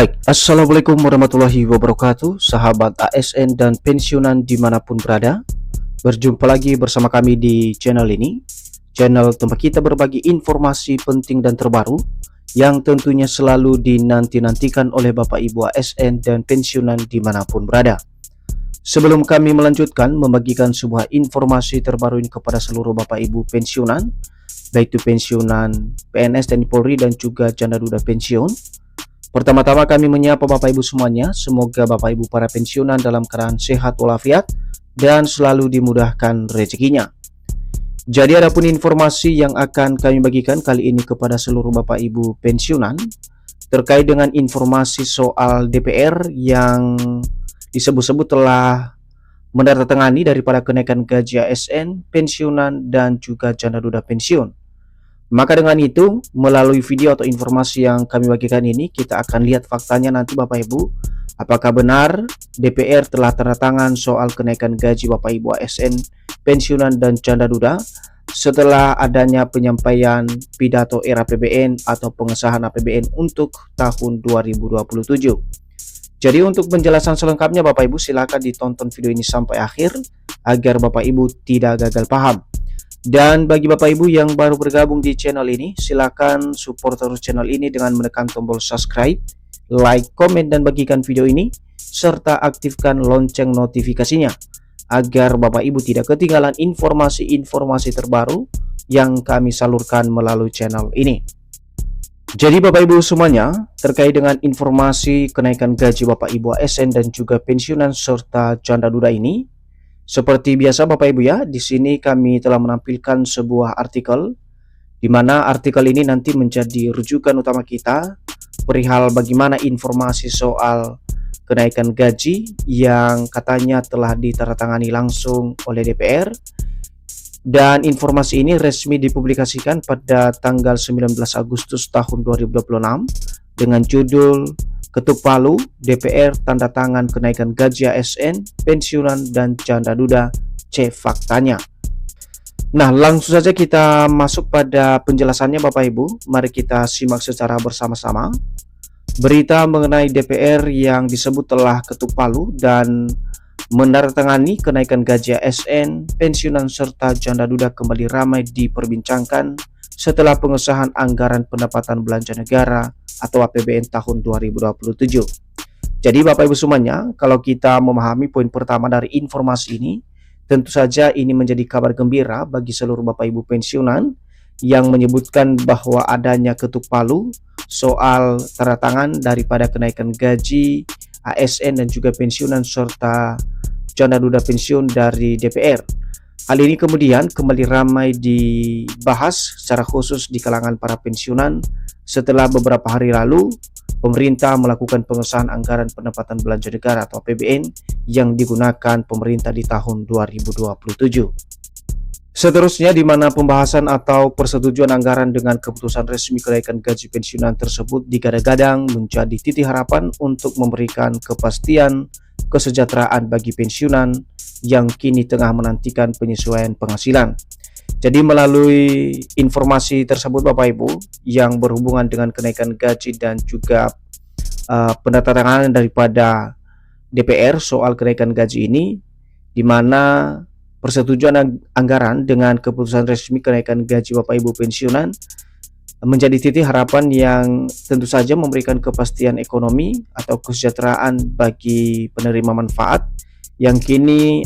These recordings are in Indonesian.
Baik, Assalamualaikum warahmatullahi wabarakatuh, sahabat ASN dan pensiunan dimanapun berada. Berjumpa lagi bersama kami di channel ini, channel tempat kita berbagi informasi penting dan terbaru yang tentunya selalu dinanti-nantikan oleh Bapak Ibu ASN dan pensiunan dimanapun berada. Sebelum kami melanjutkan membagikan sebuah informasi terbaru ini kepada seluruh Bapak Ibu pensiunan, baik itu pensiunan PNS, TNI Polri, dan juga janda duda pensiun. Pertama-tama kami menyapa Bapak Ibu semuanya, semoga Bapak Ibu para pensiunan dalam keadaan sehat walafiat dan selalu dimudahkan rezekinya. Jadi adapun informasi yang akan kami bagikan kali ini kepada seluruh Bapak Ibu pensiunan terkait dengan informasi soal DPR yang disebut-sebut telah menandatangani daripada kenaikan gaji ASN, pensiunan, dan juga janda duda pensiun. Maka dengan itu, melalui video atau informasi yang kami bagikan ini, kita akan lihat faktanya nanti Bapak Ibu, apakah benar DPR telah tanda tangan soal kenaikan gaji Bapak Ibu ASN, pensiunan, dan janda duda setelah adanya penyampaian pidato era APBN atau pengesahan APBN untuk tahun 2027. Jadi untuk penjelasan selengkapnya Bapak Ibu silakan ditonton video ini sampai akhir agar Bapak Ibu tidak gagal paham. Dan bagi Bapak Ibu yang baru bergabung di channel ini, silakan support terus channel ini dengan menekan tombol subscribe, like, komen, dan bagikan video ini, serta aktifkan lonceng notifikasinya, agar Bapak Ibu tidak ketinggalan informasi-informasi terbaru yang kami salurkan melalui channel ini. Jadi Bapak Ibu semuanya, terkait dengan informasi kenaikan gaji Bapak Ibu ASN dan juga pensiunan serta janda duda ini, seperti biasa Bapak Ibu ya, di sini kami telah menampilkan sebuah artikel di mana artikel ini nanti menjadi rujukan utama kita perihal bagaimana informasi soal kenaikan gaji yang katanya telah ditandatangani langsung oleh DPR, dan informasi ini resmi dipublikasikan pada tanggal 19 Agustus tahun 2026 dengan judul Ketuk Palu, DPR tanda tangan kenaikan gaji ASN, pensiunan, dan janda duda, C faktanya. Nah, langsung saja kita masuk pada penjelasannya Bapak Ibu. Mari kita simak secara bersama-sama. Berita mengenai DPR yang disebut telah ketuk palu dan menandatangani kenaikan gaji ASN, pensiunan, serta janda duda kembali ramai diperbincangkan setelah pengesahan anggaran pendapatan belanja negara atau APBN tahun 2027. Jadi Bapak Ibu semuanya, kalau kita memahami poin pertama dari informasi ini, tentu saja ini menjadi kabar gembira bagi seluruh Bapak Ibu pensiunan yang menyebutkan bahwa adanya ketuk palu soal tanda tangan daripada kenaikan gaji ASN dan juga pensiunan serta janda duda pensiun dari DPR. Hal ini kemudian kembali ramai dibahas secara khusus di kalangan para pensiunan setelah beberapa hari lalu pemerintah melakukan pengesahan anggaran pendapatan belanja negara atau APBN yang digunakan pemerintah di tahun 2027. Seterusnya, di mana pembahasan atau persetujuan anggaran dengan keputusan resmi kenaikan gaji pensiunan tersebut digadang-gadang menjadi titik harapan untuk memberikan kepastian kesejahteraan bagi pensiunan yang kini tengah menantikan penyesuaian penghasilan. Jadi melalui informasi tersebut Bapak Ibu yang berhubungan dengan kenaikan gaji dan juga penandatanganan daripada DPR soal kenaikan gaji ini, di mana persetujuan anggaran dengan keputusan resmi kenaikan gaji Bapak Ibu pensiunan menjadi titik harapan yang tentu saja memberikan kepastian ekonomi atau kesejahteraan bagi penerima manfaat yang kini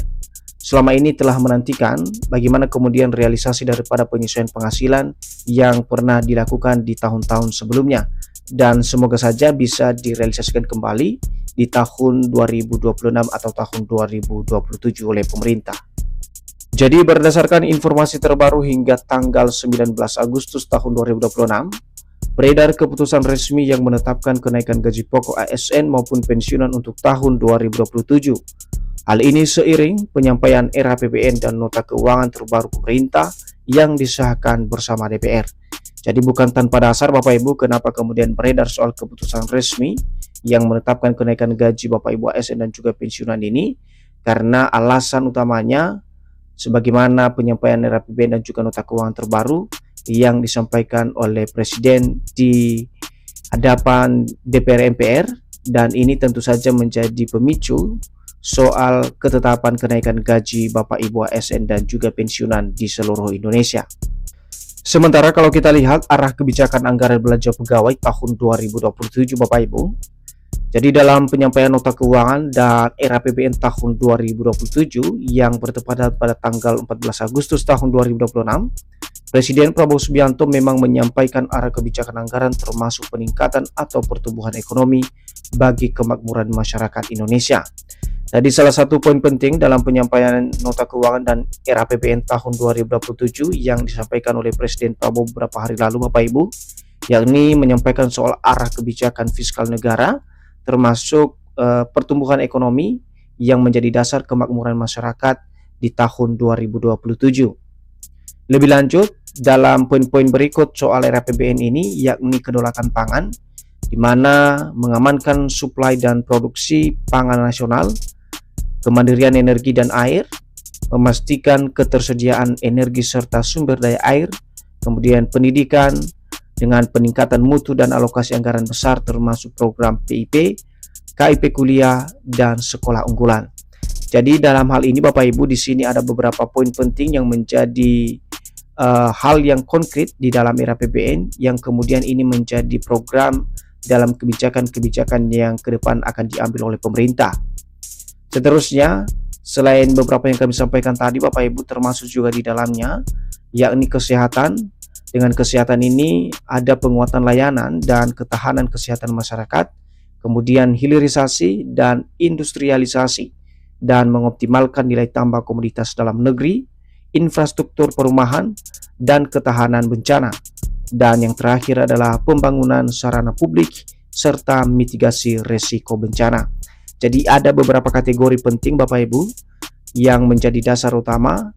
selama ini telah menantikan bagaimana kemudian realisasi daripada penyesuaian penghasilan yang pernah dilakukan di tahun-tahun sebelumnya, dan semoga saja bisa direalisasikan kembali di tahun 2026 atau tahun 2027 oleh pemerintah. Jadi berdasarkan informasi terbaru hingga tanggal 19 Agustus tahun 2026, beredar keputusan resmi yang menetapkan kenaikan gaji pokok ASN maupun pensiunan untuk tahun 2027. Hal ini seiring penyampaian era APBN dan nota keuangan terbaru pemerintah yang disahkan bersama DPR. Jadi bukan tanpa dasar Bapak Ibu kenapa kemudian beredar soal keputusan resmi yang menetapkan kenaikan gaji Bapak Ibu ASN dan juga pensiunan ini, karena alasan utamanya sebagaimana penyampaian era APBN dan juga nota keuangan terbaru yang disampaikan oleh Presiden di hadapan DPR MPR dan ini tentu saja menjadi pemicu soal ketetapan kenaikan gaji Bapak Ibu ASN dan juga pensiunan di seluruh Indonesia. Sementara kalau kita lihat arah kebijakan anggaran belanja pegawai tahun 2027 Bapak Ibu, jadi dalam penyampaian nota keuangan dan RAPBN tahun 2027 yang bertepatan pada tanggal 14 Agustus tahun 2026, Presiden Prabowo Subianto memang menyampaikan arah kebijakan anggaran termasuk peningkatan atau pertumbuhan ekonomi bagi kemakmuran masyarakat Indonesia. Tadi salah satu poin penting dalam penyampaian nota keuangan dan RAPBN tahun 2027 yang disampaikan oleh Presiden Prabowo beberapa hari lalu Bapak Ibu, yakni menyampaikan soal arah kebijakan fiskal negara termasuk pertumbuhan ekonomi yang menjadi dasar kemakmuran masyarakat di tahun 2027. Lebih lanjut, dalam poin-poin berikut soal RAPBN ini yakni kedaulatan pangan, di mana mengamankan suplai dan produksi pangan nasional, kemandirian energi dan air, memastikan ketersediaan energi serta sumber daya air, kemudian pendidikan, dengan peningkatan mutu dan alokasi anggaran besar termasuk program PIP, KIP kuliah, dan sekolah unggulan. Jadi dalam hal ini Bapak Ibu di sini ada beberapa poin penting yang menjadi hal yang konkret di dalam RAPBN yang kemudian ini menjadi program dalam kebijakan-kebijakan yang ke depan akan diambil oleh pemerintah. Seterusnya, selain beberapa yang kami sampaikan tadi Bapak Ibu termasuk juga di dalamnya yakni kesehatan. Dengan kesehatan ini ada penguatan layanan dan ketahanan kesehatan masyarakat, kemudian hilirisasi dan industrialisasi, dan mengoptimalkan nilai tambah komoditas dalam negeri, infrastruktur perumahan, dan ketahanan bencana. Dan yang terakhir adalah pembangunan sarana publik serta mitigasi resiko bencana. Jadi ada beberapa kategori penting Bapak Ibu yang menjadi dasar utama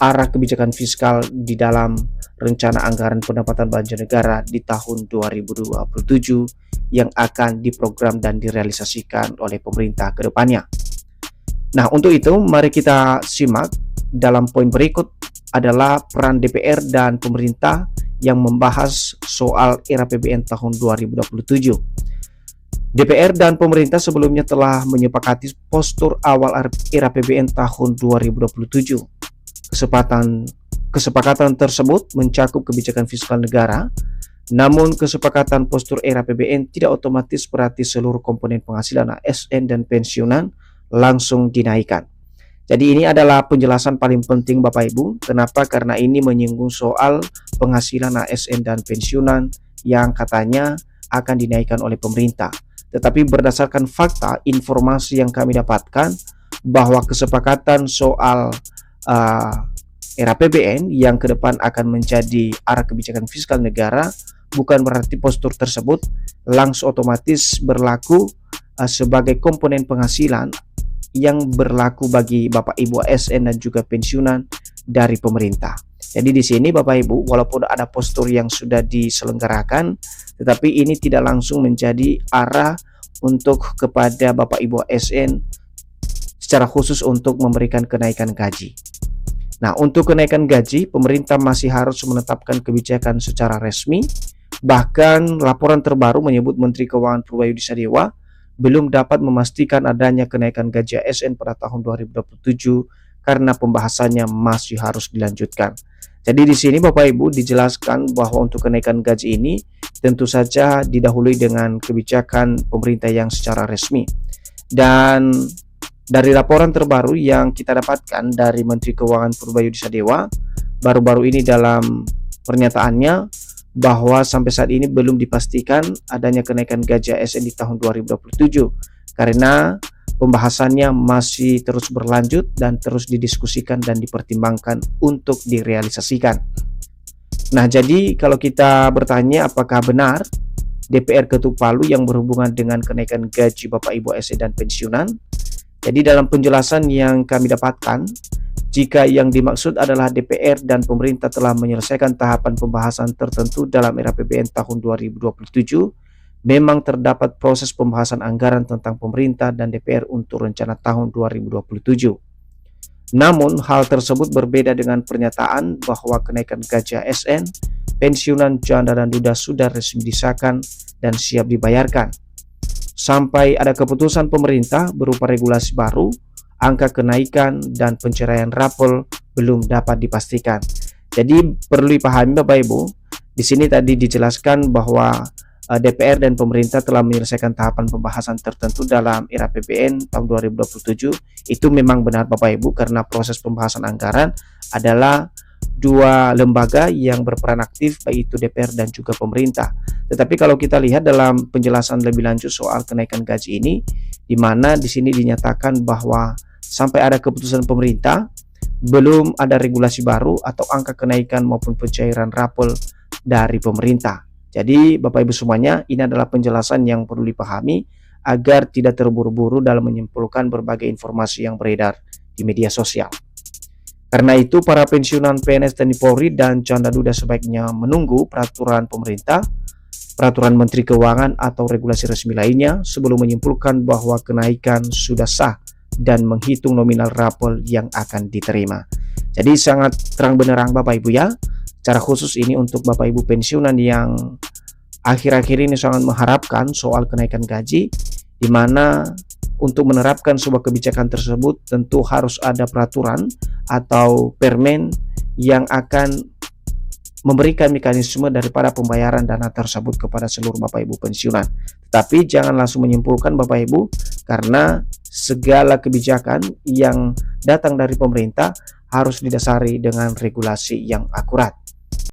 arah kebijakan fiskal di dalam rencana anggaran pendapatan belanja negara di tahun 2027 yang akan diprogram dan direalisasikan oleh pemerintah ke depannya. Nah, untuk itu mari kita simak dalam poin berikut adalah peran DPR dan pemerintah yang membahas soal RAPBN tahun 2027. DPR dan pemerintah sebelumnya telah menyepakati postur awal RAPBN tahun 2027. Kesepakatan tersebut mencakup kebijakan fiskal negara, namun kesepakatan postur RAPBN tidak otomatis berarti seluruh komponen penghasilan ASN dan pensiunan langsung dinaikkan. Jadi ini adalah penjelasan paling penting Bapak Ibu. Kenapa? Karena ini menyinggung soal penghasilan ASN dan pensiunan yang katanya akan dinaikkan oleh pemerintah. Tetapi berdasarkan fakta informasi yang kami dapatkan bahwa kesepakatan soal RAPBN yang ke depan akan menjadi arah kebijakan fiskal negara bukan berarti postur tersebut langsung otomatis berlaku sebagai komponen penghasilan yang berlaku bagi Bapak Ibu ASN dan juga pensiunan dari pemerintah. Jadi di sini Bapak Ibu walaupun ada postur yang sudah diselenggarakan, tetapi ini tidak langsung menjadi arah untuk kepada Bapak Ibu ASN secara khusus untuk memberikan kenaikan gaji. Nah, untuk kenaikan gaji, pemerintah masih harus menetapkan kebijakan secara resmi. Bahkan laporan terbaru menyebut Menteri Keuangan Purwayudi Sadewa belum dapat memastikan adanya kenaikan gaji ASN pada tahun 2027 karena pembahasannya masih harus dilanjutkan. Jadi di sini Bapak Ibu dijelaskan bahwa untuk kenaikan gaji ini tentu saja didahului dengan kebijakan pemerintah yang secara resmi. Dan dari laporan terbaru yang kita dapatkan dari Menteri Keuangan Purwayudi Sadewa baru-baru ini dalam pernyataannya bahwa sampai saat ini belum dipastikan adanya kenaikan gaji ASN di tahun 2027 karena pembahasannya masih terus berlanjut dan terus didiskusikan dan dipertimbangkan untuk direalisasikan. Nah, jadi kalau kita bertanya apakah benar DPR ketuk palu yang berhubungan dengan kenaikan gaji Bapak Ibu ASN dan pensiunan, jadi dalam penjelasan yang kami dapatkan, jika yang dimaksud adalah DPR dan pemerintah telah menyelesaikan tahapan pembahasan tertentu dalam RAPBN tahun 2027, memang terdapat proses pembahasan anggaran tentang pemerintah dan DPR untuk rencana tahun 2027. Namun, hal tersebut berbeda dengan pernyataan bahwa kenaikan gaji ASN, pensiunan janda dan duda sudah resmi disahkan dan siap dibayarkan. sampai ada keputusan pemerintah berupa regulasi baru, angka kenaikan dan pencairan rapor belum dapat dipastikan. Jadi perlu dipahami Bapak Ibu, di sini tadi dijelaskan bahwa DPR dan pemerintah telah menyelesaikan tahapan pembahasan tertentu dalam era APBN tahun 2027. Itu memang benar Bapak Ibu, karena proses pembahasan anggaran adalah dua lembaga yang berperan aktif, baik itu DPR dan juga pemerintah. Tetapi kalau kita lihat dalam penjelasan lebih lanjut soal kenaikan gaji ini, di mana di sini dinyatakan bahwa sampai ada keputusan pemerintah belum ada regulasi baru atau angka kenaikan maupun pencairan rapor dari pemerintah. Jadi Bapak Ibu semuanya, ini adalah penjelasan yang perlu dipahami agar tidak terburu-buru dalam menyimpulkan berbagai informasi yang beredar di media sosial. Karena itu para pensiunan PNS TNI Polri dan Canda Duda sebaiknya menunggu peraturan pemerintah, peraturan Menteri Keuangan atau regulasi resmi lainnya sebelum menyimpulkan bahwa kenaikan sudah sah dan menghitung nominal rapor yang akan diterima. Jadi sangat terang benderang Bapak Ibu ya. Secara khusus ini untuk Bapak Ibu pensiunan yang akhir-akhir ini sangat mengharapkan soal kenaikan gaji, di mana untuk menerapkan sebuah kebijakan tersebut tentu harus ada peraturan atau permen yang akan memberikan mekanisme daripada pembayaran dana tersebut kepada seluruh Bapak Ibu pensiunan. Tapi jangan langsung menyimpulkan Bapak Ibu, karena segala kebijakan yang datang dari pemerintah harus didasari dengan regulasi yang akurat.